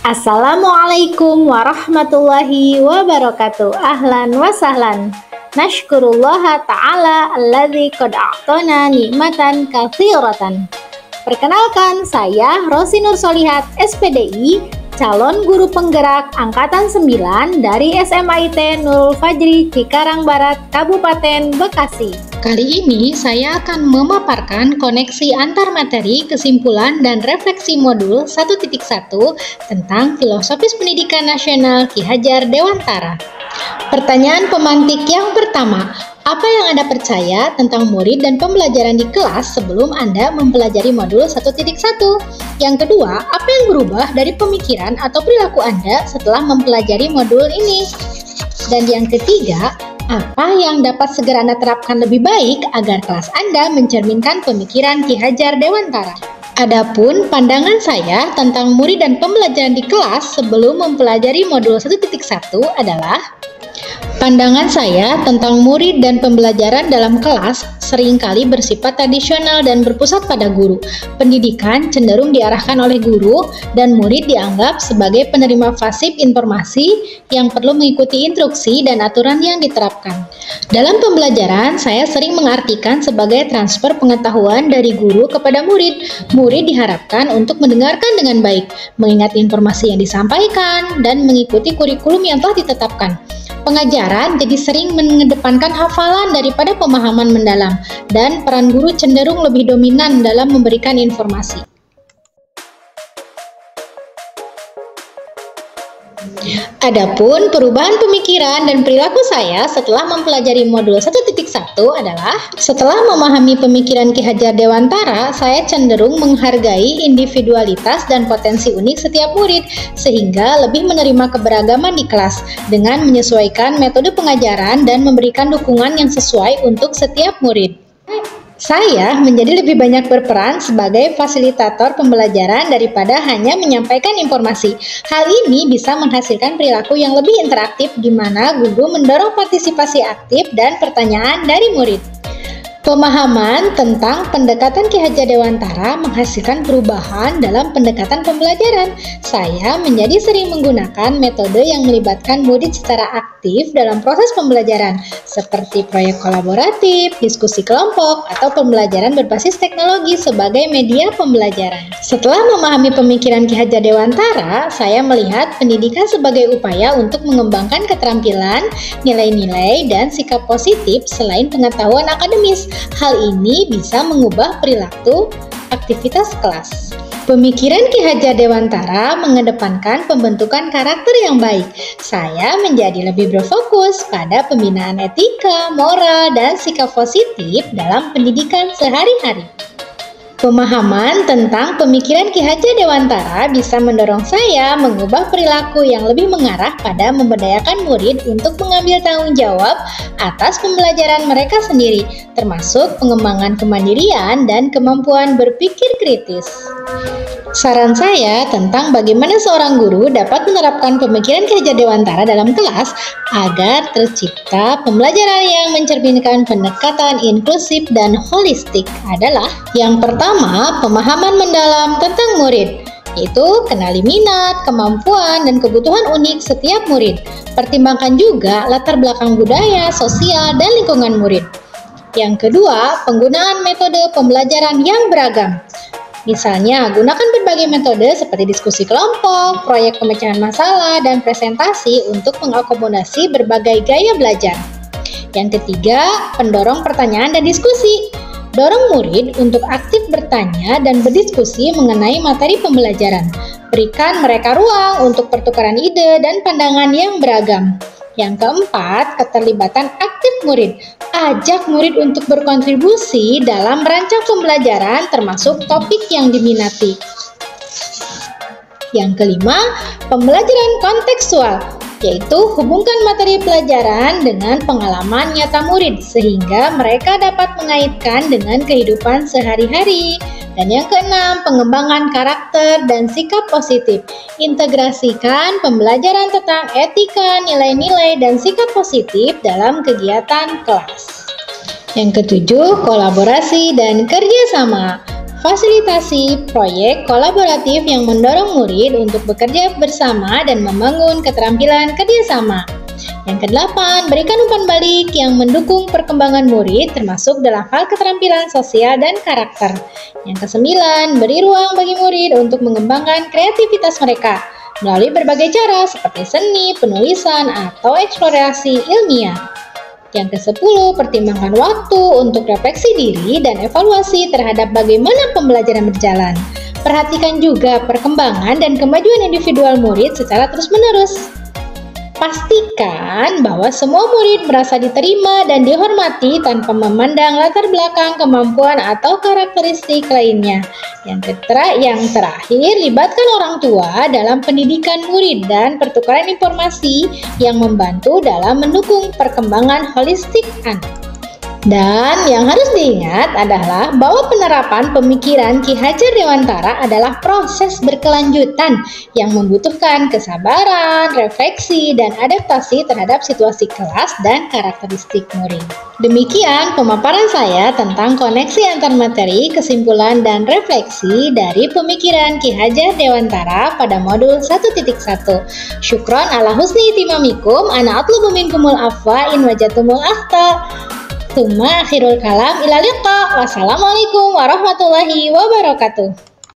Assalamualaikum warahmatullahi wabarakatuh. Ahlan wa sahlan. Nashkurullaha ta'ala alladzi qad a'tana nikmatan katsiratan. Perkenalkan, saya Rosi Nur Solihat, SPDI, calon guru penggerak Angkatan 9 dari SMIT Nurul Fajri, Cikarang Barat, Kabupaten Bekasi. Kali ini saya akan memaparkan koneksi antar materi, kesimpulan, dan refleksi modul 1.1 tentang Filosofis Pendidikan Nasional Ki Hajar Dewantara. Pertanyaan pemantik yang pertama, apa yang Anda percaya tentang murid dan pembelajaran di kelas sebelum Anda mempelajari modul 1.1? Yang kedua, apa yang berubah dari pemikiran atau perilaku Anda setelah mempelajari modul ini? Dan yang ketiga, apa yang dapat segera Anda terapkan lebih baik agar kelas Anda mencerminkan pemikiran Ki Hajar Dewantara? Adapun pandangan saya tentang murid dan pembelajaran di kelas sebelum mempelajari modul 1.1 adalah pandangan saya tentang murid dan pembelajaran dalam kelas seringkali bersifat tradisional dan berpusat pada guru. Pendidikan cenderung diarahkan oleh guru dan murid dianggap sebagai penerima pasif informasi yang perlu mengikuti instruksi dan aturan yang diterapkan. Dalam pembelajaran, saya sering mengartikan sebagai transfer pengetahuan dari guru kepada murid. Murid diharapkan untuk mendengarkan dengan baik, mengingat informasi yang disampaikan, dan mengikuti kurikulum yang telah ditetapkan. Pengajaran jadi sering mengedepankan hafalan daripada pemahaman mendalam, dan peran guru cenderung lebih dominan dalam memberikan informasi. Adapun perubahan pemikiran dan perilaku saya setelah mempelajari modul 1.1 adalah setelah memahami pemikiran Ki Hajar Dewantara, saya cenderung menghargai individualitas dan potensi unik setiap murid sehingga lebih menerima keberagaman di kelas dengan menyesuaikan metode pengajaran dan memberikan dukungan yang sesuai untuk setiap murid. Saya menjadi lebih banyak berperan sebagai fasilitator pembelajaran daripada hanya menyampaikan informasi. Hal ini bisa menghasilkan perilaku yang lebih interaktif di mana guru mendorong partisipasi aktif dan pertanyaan dari murid. Pemahaman tentang pendekatan Ki Hajar Dewantara menghasilkan perubahan dalam pendekatan pembelajaran. Saya menjadi sering menggunakan metode yang melibatkan murid secara aktif dalam proses pembelajaran, seperti proyek kolaboratif, diskusi kelompok, atau pembelajaran berbasis teknologi sebagai media pembelajaran. Setelah memahami pemikiran Ki Hajar Dewantara, saya melihat pendidikan sebagai upaya untuk mengembangkan keterampilan, nilai-nilai, dan sikap positif selain pengetahuan akademis. Hal ini bisa mengubah perilaku aktivitas kelas. Pemikiran Ki Hajar Dewantara mengedepankan pembentukan karakter yang baik. Saya menjadi lebih berfokus pada pembinaan etika, moral, dan sikap positif dalam pendidikan sehari-hari. Pemahaman tentang pemikiran Ki Hajar Dewantara bisa mendorong saya mengubah perilaku yang lebih mengarah pada memberdayakan murid untuk mengambil tanggung jawab atas pembelajaran mereka sendiri, termasuk pengembangan kemandirian dan kemampuan berpikir kritis. Saran saya tentang bagaimana seorang guru dapat menerapkan pemikiran Ki Hajar Dewantara dalam kelas agar tercipta pembelajaran yang mencerminkan pendekatan inklusif dan holistik adalah yang pertama, pemahaman mendalam tentang murid, yaitu kenali minat, kemampuan, dan kebutuhan unik setiap murid. Pertimbangkan juga latar belakang budaya, sosial, dan lingkungan murid. Yang kedua, penggunaan metode pembelajaran yang beragam. Misalnya, gunakan berbagai metode seperti diskusi kelompok, proyek pemecahan masalah, dan presentasi untuk mengakomodasi berbagai gaya belajar. Yang ketiga, pendorong pertanyaan dan diskusi. Dorong murid untuk aktif bertanya dan berdiskusi mengenai materi pembelajaran. Berikan mereka ruang untuk pertukaran ide dan pandangan yang beragam. Yang keempat, keterlibatan aktif murid. Ajak murid untuk berkontribusi dalam merancang pembelajaran termasuk topik yang diminati. Yang kelima, pembelajaran kontekstual, yaitu hubungkan materi pelajaran dengan pengalaman nyata murid sehingga mereka dapat mengaitkan dengan kehidupan sehari-hari. Dan yang keenam, pengembangan karakter dan sikap positif. Integrasikan pembelajaran tentang etika, nilai-nilai, dan sikap positif dalam kegiatan kelas. Yang ketujuh, kolaborasi dan kerjasama. Fasilitasi proyek kolaboratif yang mendorong murid untuk bekerja bersama dan membangun keterampilan kerjasama. Yang kedelapan, berikan umpan balik yang mendukung perkembangan murid termasuk dalam hal keterampilan sosial dan karakter. Yang kesembilan, beri ruang bagi murid untuk mengembangkan kreativitas mereka melalui berbagai cara seperti seni, penulisan, atau eksplorasi ilmiah. Yang ke-10, pertimbangkan waktu untuk refleksi diri dan evaluasi terhadap bagaimana pembelajaran berjalan. Perhatikan juga perkembangan dan kemajuan individual murid secara terus-menerus. Pastikan bahwa semua murid merasa diterima dan dihormati tanpa memandang latar belakang, kemampuan, atau karakteristik lainnya. Yang terakhir, libatkan orang tua dalam pendidikan murid dan pertukaran informasi yang membantu dalam mendukung perkembangan holistik anak. Dan yang harus diingat adalah bahwa penerapan pemikiran Ki Hajar Dewantara adalah proses berkelanjutan yang membutuhkan kesabaran, refleksi, dan adaptasi terhadap situasi kelas dan karakteristik murid. Demikian pemaparan saya tentang koneksi antar materi, kesimpulan, dan refleksi dari pemikiran Ki Hajar Dewantara pada modul 1.1. Syukron ala husni itimamikum, ana atlubu minkumul afwa in wajatumul akhta. Tsumma akhirul kalam ila liqa. Wassalamualaikum warahmatullahi wabarakatuh.